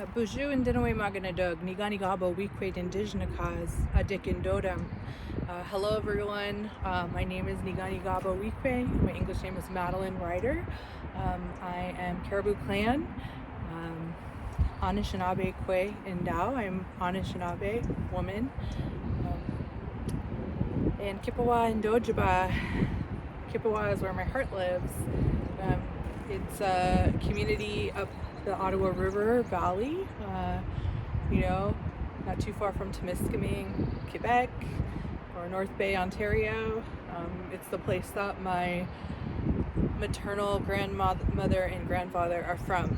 Buju and Dinaway Maganadug, Nigani Gabo, Weequate Indigenacas, Adik and Dodam. Hello everyone, my name is Nigani Gabo Weequay. My English name is Madeline Ryder. I am Caribou Clan, Anishinaabe Kwe Indao. I'm Anishinaabe woman. And Kippawa and Dojaba. Kippawa is where my heart lives. It's a community up the Ottawa River Valley, not too far from Temiskaming, Quebec, or North Bay, Ontario. It's the place that my maternal grandmother and grandfather are from.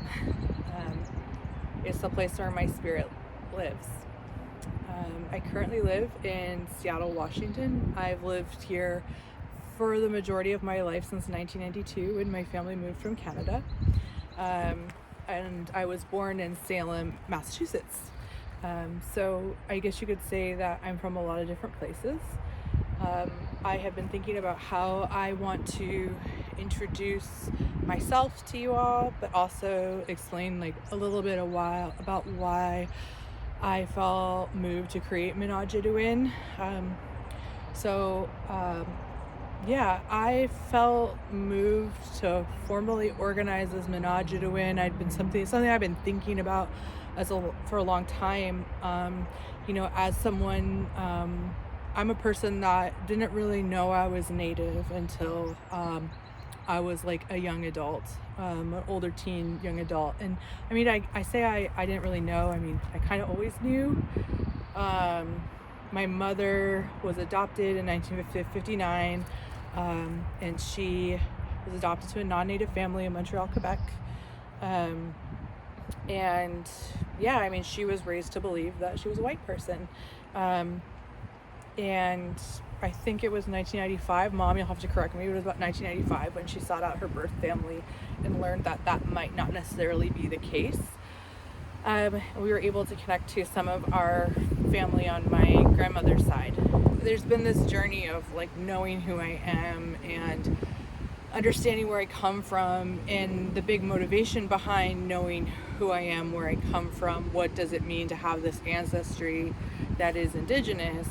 It's the place where my spirit lives. I currently live in Seattle, Washington. I've lived here for the majority of my life since 1992 when my family moved from Canada. And I was born in Salem, Massachusetts. So I guess you could say that I'm from a lot of different places. I have been thinking about how I want to introduce myself to you all, but also explain a little bit about why I felt moved to create Minadjidawin. I felt moved to formally organize as Minadjidawin. Something I've been thinking about for a long time. As someone, I'm a person that didn't really know I was Native until I was a young adult, an older teen, young adult. And I say I didn't really know. I kind of always knew. My mother was adopted in 1959. And she was adopted to a non-Native family in Montreal, Quebec. She was raised to believe that she was a white person. And I think it was 1995, Mom, you'll have to correct me, it was about 1995 when she sought out her birth family and learned that might not necessarily be the case. We were able to connect to some of our family on my grandmother's side. There's been this journey of knowing who I am and understanding where I come from, and the big motivation behind knowing who I am, where I come from. What does it mean to have this ancestry that is Indigenous?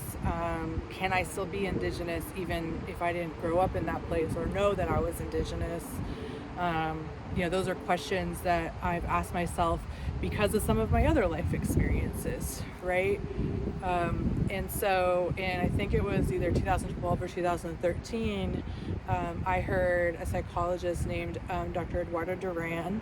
Can I still be Indigenous even if I didn't grow up in that place or know that I was Indigenous? Those are questions that I've asked myself because of some of my other life experiences, right? And I think it was either 2012 or 2013, I heard a psychologist named Dr. Eduardo Duran.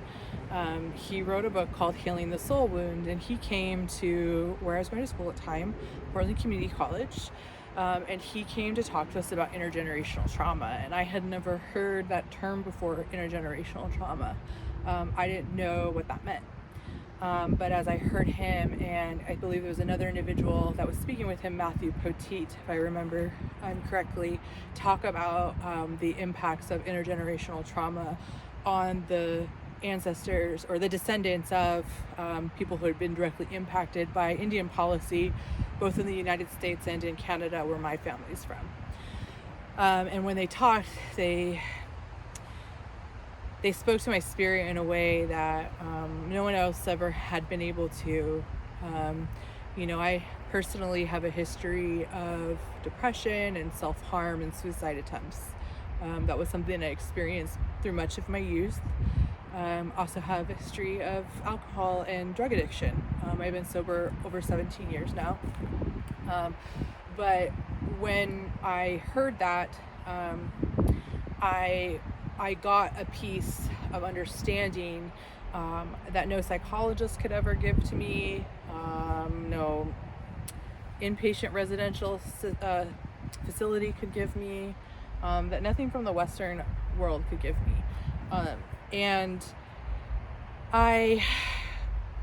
He wrote a book called Healing the Soul Wound, and he came to where I was going to school at the time, Portland Community College. And he came to talk to us about intergenerational trauma, and I had never heard that term before, intergenerational trauma. I didn't know what that meant. But as I heard him, and I believe there was another individual that was speaking with him, Matthew Poteet, if I remember correctly, talk about the impacts of intergenerational trauma on the ancestors or the descendants of people who had been directly impacted by Indian policy, both in the United States and in Canada, where my family's from. And when they talked, they spoke to my spirit in a way that no one else ever had been able to. I personally have a history of depression and self-harm and suicide attempts. That was something I experienced through much of my youth. Also have a history of alcohol and drug addiction. I've been sober over 17 years now. But when I heard that, I got a piece of understanding that no psychologist could ever give to me, no inpatient residential facility could give me, that nothing from the Western world could give me. And I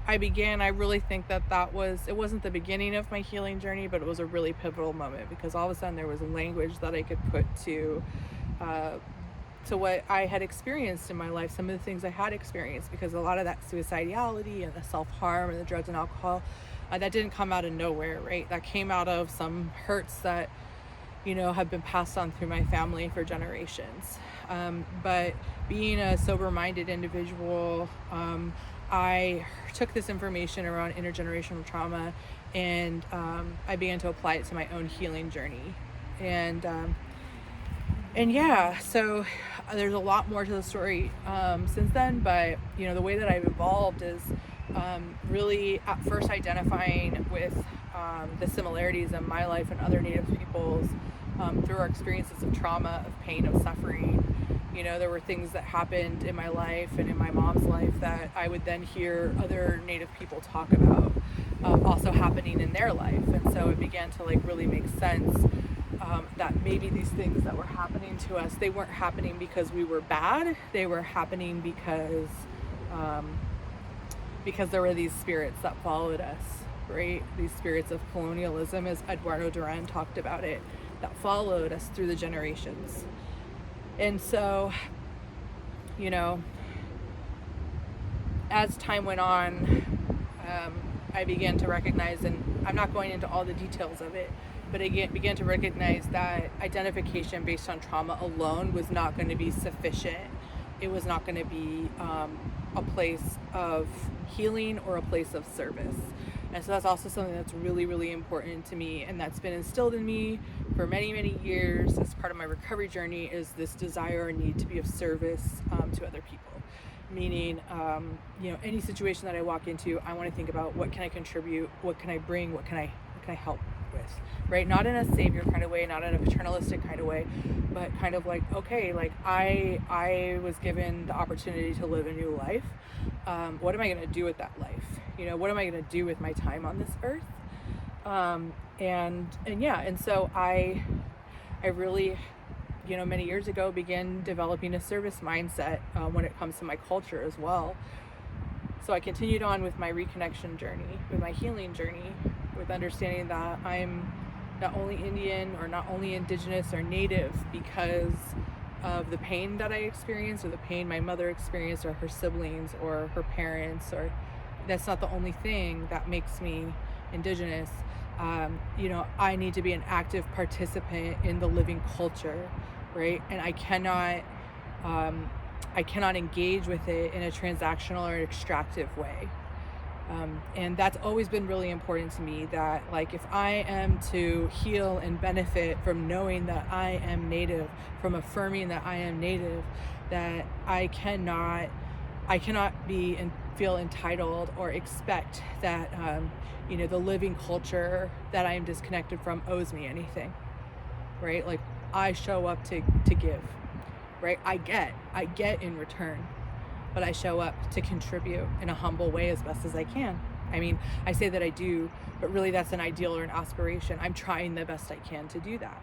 really think it wasn't the beginning of my healing journey, but it was a really pivotal moment, because all of a sudden there was a language that I could put to what I had experienced in my life, some of the things I had experienced, because a lot of that suicidality and the self-harm and the drugs and alcohol, that didn't come out of nowhere, right? That came out of some hurts that, have been passed on through my family for generations. But being a sober-minded individual, I took this information around intergenerational trauma, and I began to apply it to my own healing journey. And yeah, so there's a lot more to the story since then, but the way that I've evolved is really at first identifying with the similarities in my life and other Native peoples through our experiences of trauma, of pain, of suffering. There were things that happened in my life and in my mom's life that I would then hear other Native people talk about also happening in their life. And so it began to really make sense that maybe these things that were happening to us, they weren't happening because we were bad. They were happening because there were these spirits that followed us, right? These spirits of colonialism, as Eduardo Duran talked about it, that followed us through the generations. And so, as time went on, I began to recognize, and I'm not going into all the details of it, but I began to recognize that identification based on trauma alone was not going to be sufficient. It was not going to be a place of healing or a place of service. And so that's also something that's really, really important to me, and that's been instilled in me for many, many years as part of my recovery journey, is this desire or need to be of service to other people. Meaning, any situation that I walk into, I want to think about what can I contribute, what can I bring, what can I help with, right? Not in a savior kind of way, not in a paternalistic kind of way, but kind of I was given the opportunity to live a new life. What am I going to do with that life? What am I going to do with my time on this earth? And so I really, many years ago began developing a service mindset when it comes to my culture as well. So I continued on with my reconnection journey, with my healing journey, with understanding that I'm not only Indian or not only Indigenous or Native because of the pain that I experienced, or the pain my mother experienced, or her siblings, or her parents, or that's not the only thing that makes me Indigenous. I need to be an active participant in the living culture, right? And I cannot engage with it in a transactional or extractive way. And that's always been really important to me, that if I am to heal and benefit from knowing that I am Native, from affirming that I am Native, that I cannot be and feel entitled or expect that the living culture that I am disconnected from owes me anything, right? I show up to give, right? I get in return, but I show up to contribute in a humble way as best as I can. I mean, I say that I do, but really that's an ideal or an aspiration. I'm trying the best I can to do that.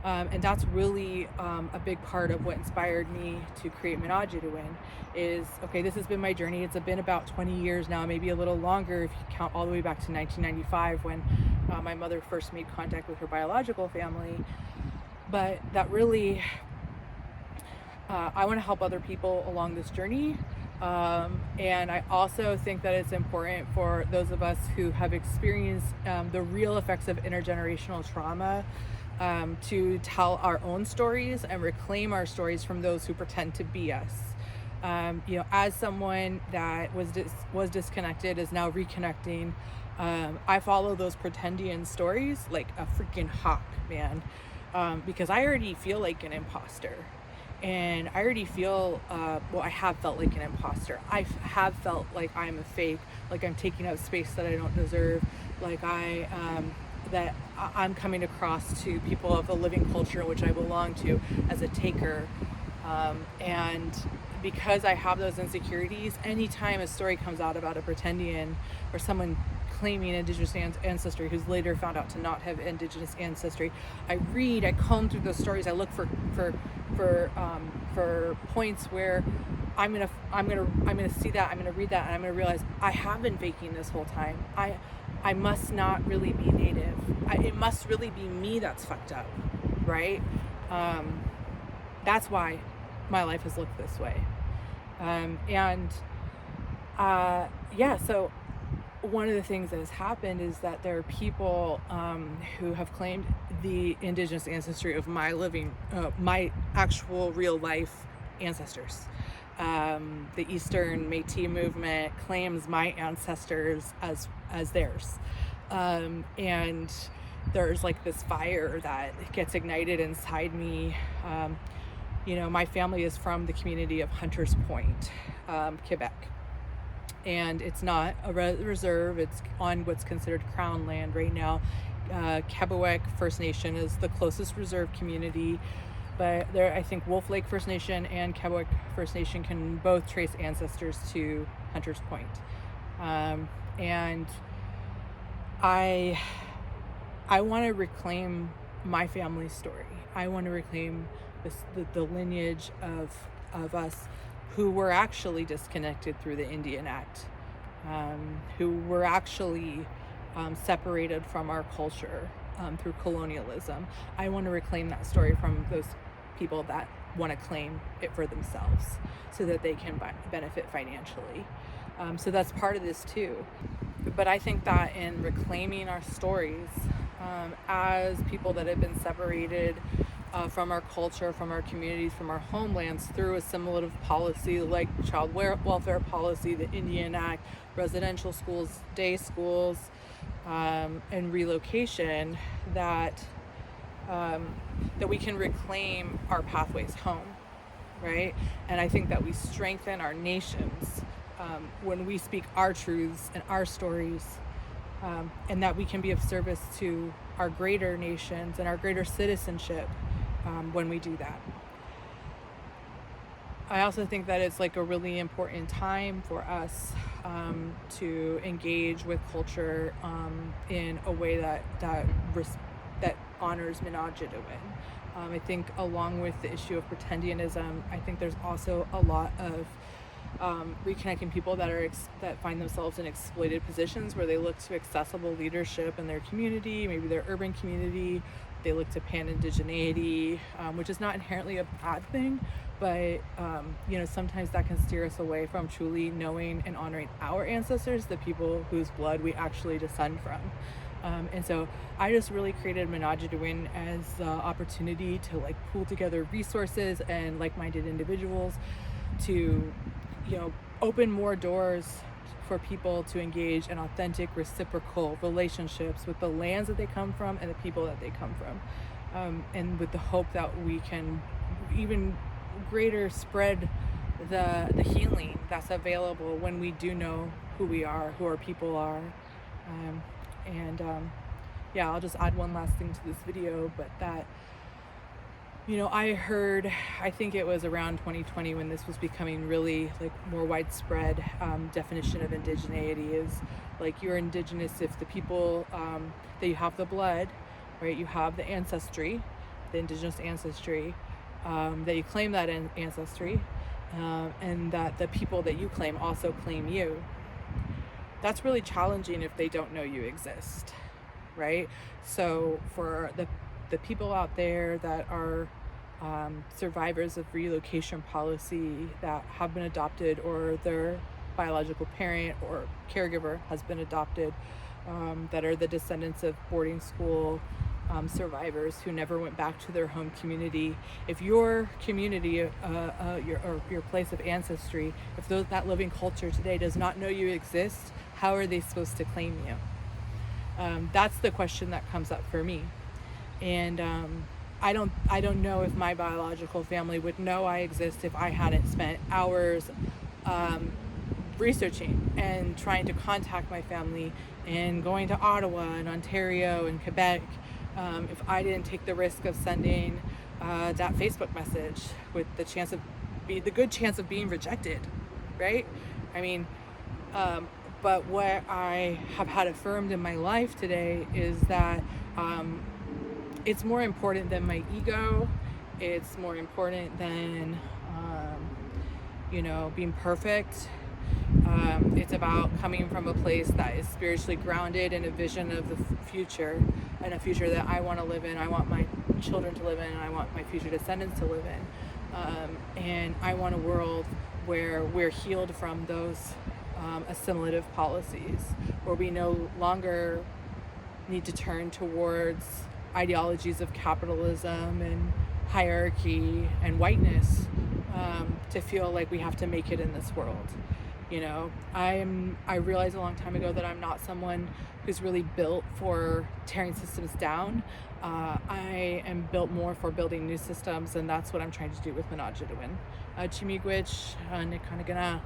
And that's really a big part of what inspired me to create Minadjidawin. Is, okay, this has been my journey. It's been about 20 years now, maybe a little longer if you count all the way back to 1995 when my mother first made contact with her biological family. But that really, I want to help other people along this journey. And I also think that it's important for those of us who have experienced the real effects of intergenerational trauma to tell our own stories and reclaim our stories from those who pretend to be us. As someone that was disconnected, is now reconnecting, I follow those pretendian stories like a freaking hawk, man, because I already feel like an imposter. And I already feel, I have felt like an imposter. I have felt like I'm a fake, like I'm taking up space that I don't deserve, like that I'm coming across to people of the living culture in which I belong to as a taker. And because I have those insecurities, anytime a story comes out about a pretendian or someone claiming Indigenous ancestry who's later found out to not have Indigenous ancestry, I comb through those stories. I look for points where I'm gonna see that, I'm gonna read that, and I'm gonna realize I have been faking this whole time. I must not really be Native. It must really be me that's fucked up, right? That's why my life has looked this way. So one of the things that has happened is that there are people who have claimed the Indigenous ancestry of my actual real life ancestors. The Eastern Métis movement claims my ancestors as theirs. And there's like this fire that gets ignited inside me. My family is from the community of Hunters Point, Quebec. And it's not a reserve, it's on what's considered Crown land right now. Quebec First Nation is the closest reserve community, but I think Wolf Lake First Nation and Quebec First Nation can both trace ancestors to Hunters Point. And I want to reclaim my family's story. I want to reclaim the lineage of us who were actually disconnected through the Indian Act, who were actually separated from our culture through colonialism. I want to reclaim that story from those people that want to claim it for themselves so that they can benefit financially. So that's part of this too. But I think that in reclaiming our stories as people that have been separated from our culture, from our communities, from our homelands through assimilative policy like child welfare policy, the Indian Act, residential schools, day schools, and relocation, that we can reclaim our pathways home, right? And I think that we strengthen our nations when we speak our truths and our stories, and that we can be of service to our greater nations and our greater citizenship when we do that. I also think that it's like a really important time for us to engage with culture in a way that honors Minadjidawin. I think along with the issue of pretendianism, I think there's also a lot of reconnecting people that find themselves in exploited positions where they look to accessible leadership in their community, maybe their urban community. They look to pan-indigeneity, which is not inherently a bad thing, but sometimes that can steer us away from truly knowing and honoring our ancestors, the people whose blood we actually descend from. And so I just really created Minadjidawin as the opportunity to like pool together resources and like-minded individuals to open more doors for people to engage in authentic reciprocal relationships with the lands that they come from and the people that they come from, and with the hope that we can even greater spread the healing that's available when we do know who we are, who our people are. I'll just add one last thing to this video, but that I think it was around 2020 when this was becoming really like more widespread. Definition of indigeneity is like you're indigenous if the people that you have the blood, right? You have the ancestry, the indigenous ancestry, that you claim that ancestry, and that the people that you claim also claim you. That's really challenging if they don't know you exist, right? So for the people out there that are survivors of relocation policy that have been adopted, or their biological parent or caregiver has been adopted, that are the descendants of boarding school survivors who never went back to their home community. If your community, your place of ancestry, if that living culture today does not know you exist, how are they supposed to claim you? That's the question that comes up for me. And I don't know if my biological family would know I exist if I hadn't spent hours researching and trying to contact my family and going to Ottawa and Ontario and Quebec. If I didn't take the risk of sending that Facebook message with the good chance of being rejected, right? I mean, but what I have had affirmed in my life today is that it's more important than my ego. It's more important than being perfect. It's about coming from a place that is spiritually grounded in a vision of the future, and a future that I want to live in, I want my children to live in, and I want my future descendants to live in. And I want a world where we're healed from those assimilative policies, where we no longer need to turn towards ideologies of capitalism and hierarchy and whiteness, to feel like we have to make it in this world. You know, I realized a long time ago that I'm not someone who's really built for tearing systems down. I am built more for building new systems, and that's what I'm trying to do with Minadjidawin. Chimigwich, Nikanagana.